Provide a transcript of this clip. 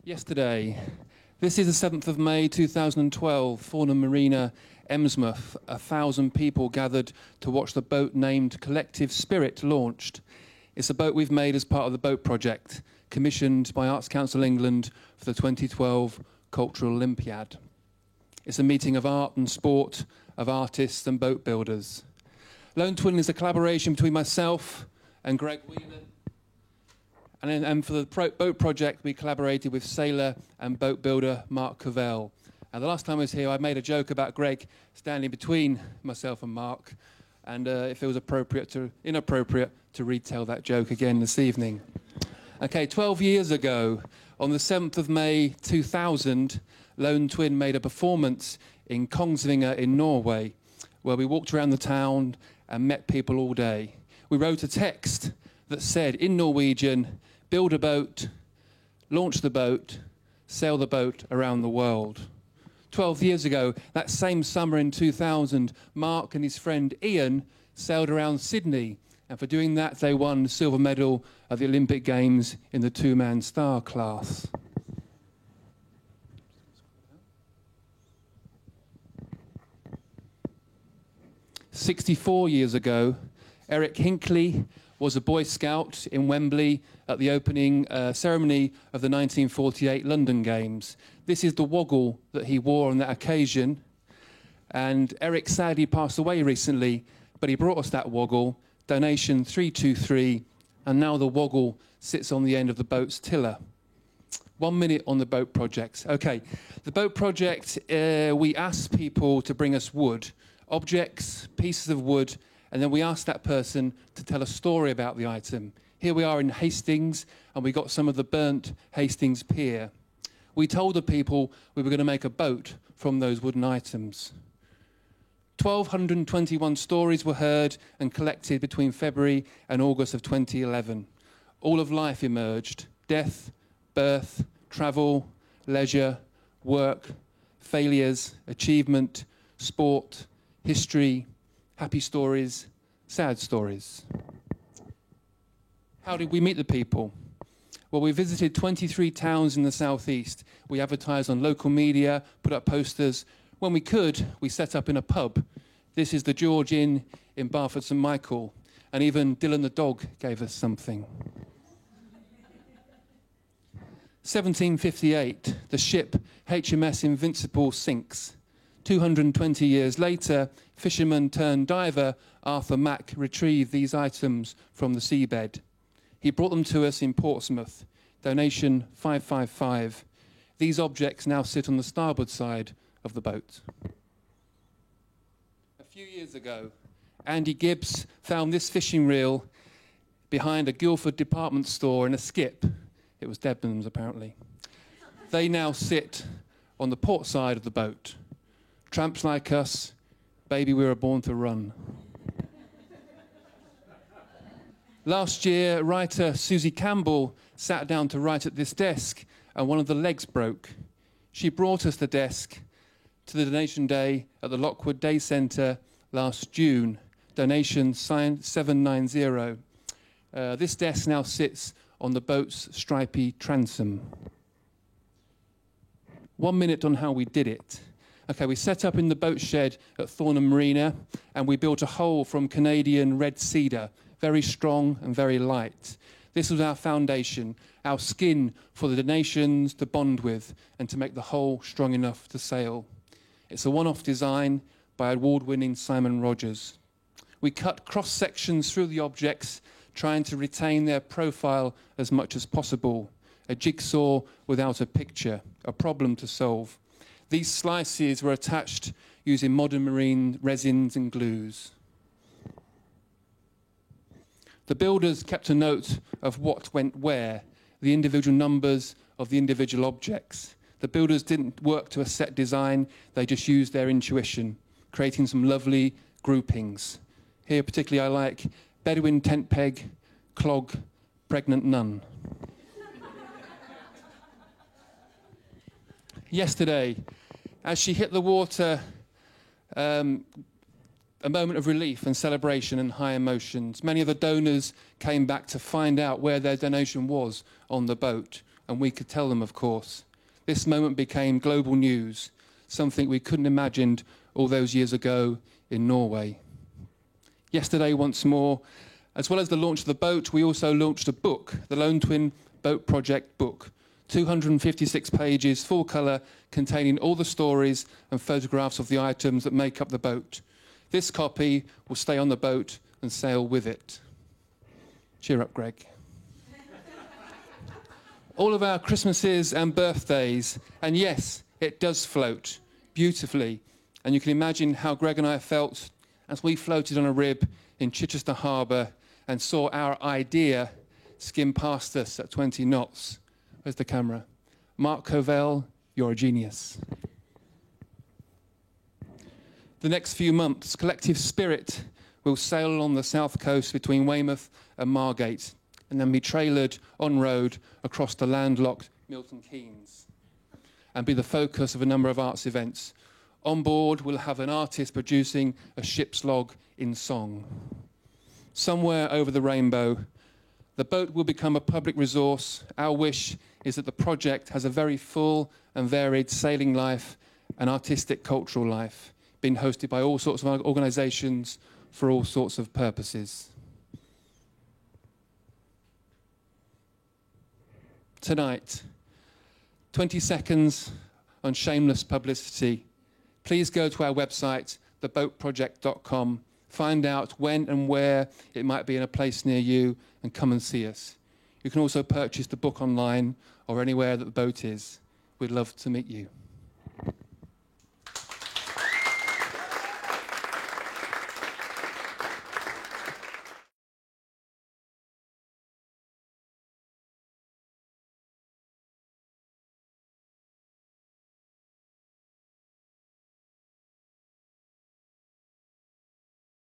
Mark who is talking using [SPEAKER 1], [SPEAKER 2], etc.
[SPEAKER 1] Yesterday, this is the 7th of May 2012, Fornham Marina, Emsmouth. 1,000 people gathered to watch the boat named Collective Spirit launched. It's a boat we've made as part of the Boat Project, commissioned by Arts Council England for the 2012 Cultural Olympiad. It's a meeting of art and sport, of artists and boat builders. Lone Twin is a collaboration between myself and Greg Whelan. And for the boat project, we collaborated with sailor and boat builder Mark Cavell. And the last time I was here, I made a joke about Greg standing between myself and Mark, and if it was inappropriate to retell that joke again this evening. Okay, 12 years ago, on the 7th of May 2000, Lone Twin made a performance in Kongsvinger in Norway, where we walked around the town and met people all day. We wrote a text that said, in Norwegian, build a boat, launch the boat, sail the boat around the world. 12 years ago, that same summer in 2000, Mark and his friend Ian sailed around Sydney, and for doing that, they won the silver medal at the Olympic Games in the two-man star class. "64 years ago, Eric Hinckley was a Boy Scout in Wembley at the opening ceremony of the 1948 London Games. This is the woggle that he wore on that occasion. And Eric sadly passed away recently, but he brought us that woggle, donation 323, and now the woggle sits on the end of the boat's tiller. 1 minute on the boat project. Okay, the boat project, we asked people to bring us wood, objects, pieces of wood, and then we asked that person to tell a story about the item. Here we are in Hastings, and we got some of the burnt Hastings pier. We told the people we were going to make a boat from those wooden items. 1,221 stories were heard and collected between February and August of 2011. All of life emerged: death, birth, travel, leisure, work, failures, achievement, sport, history, happy stories, sad stories. How did we meet the people? Well, we visited 23 towns in the southeast. We advertised on local media, put up posters. When we could, we set up in a pub. This is the George Inn in Barford St Michael. And even Dylan the dog gave us something. 1758, the ship HMS Invincible sinks. 220 years later, fisherman turned diver Arthur Mack retrieved these items from the seabed. He brought them to us in Portsmouth. Donation 555. These objects now sit on the starboard side of the boat. A few years ago, Andy Gibbs found this fishing reel behind a Guildford department store in a skip. It was Debenhams, apparently. They now sit on the port side of the boat. Tramps like us, baby, we were born to run. Last year, writer Susie Campbell sat down to write at this desk, and one of the legs broke. She brought us the desk to the donation day at the Lockwood Day Centre last June. Donation signed 790. This desk now sits on the boat's stripy transom. 1 minute on how we did it. Okay, we set up in the boat shed at Thornham Marina, and we built a hull from Canadian red cedar, very strong and very light. This was our foundation, our skin for the donations to bond with and to make the hull strong enough to sail. It's a one-off design by award-winning Simon Rogers. We cut cross-sections through the objects, trying to retain their profile as much as possible. A jigsaw without a picture, a problem to solve. These slices were attached using modern marine resins and glues. The builders kept a note of what went where, the individual numbers of the individual objects. The builders didn't work to a set design, they just used their intuition, creating some lovely groupings. Here particularly I like Bedouin tent peg, clog, pregnant nun. Yesterday, as she hit the water, a moment of relief and celebration and high emotions. Many of the donors came back to find out where their donation was on the boat. and we could tell them, of course. This moment became global news, something we couldn't imagine all those years ago in Norway. Yesterday, once more, as well as the launch of the boat, we also launched a book, the Lone Twin Boat Project book. 256 pages, full colour, containing all the stories and photographs of the items that make up the boat. This copy will stay on the boat and sail with it. Cheer up, Greg. All of our Christmases and birthdays, and yes, it does float beautifully. And you can imagine how Greg and I felt as we floated on a rib in Chichester Harbour and saw our idea skim past us at 20 knots. Where's the camera? Mark Covell, you're a genius. The next few months, Collective Spirit will sail along the south coast between Weymouth and Margate, and then be trailered on road across the landlocked Milton Keynes, and be the focus of a number of arts events. On board, we'll have an artist producing a ship's log in song. Somewhere over the rainbow, the boat will become a public resource. Our wish is that the project has a very full and varied sailing life and artistic cultural life, being hosted by all sorts of organisations for all sorts of purposes. Tonight, 20 seconds on shameless publicity. Please go to our website, theboatproject.com, find out when and where it might be in a place near you, and come and see us. You can also purchase the book online or anywhere that the boat is. We'd love to meet you.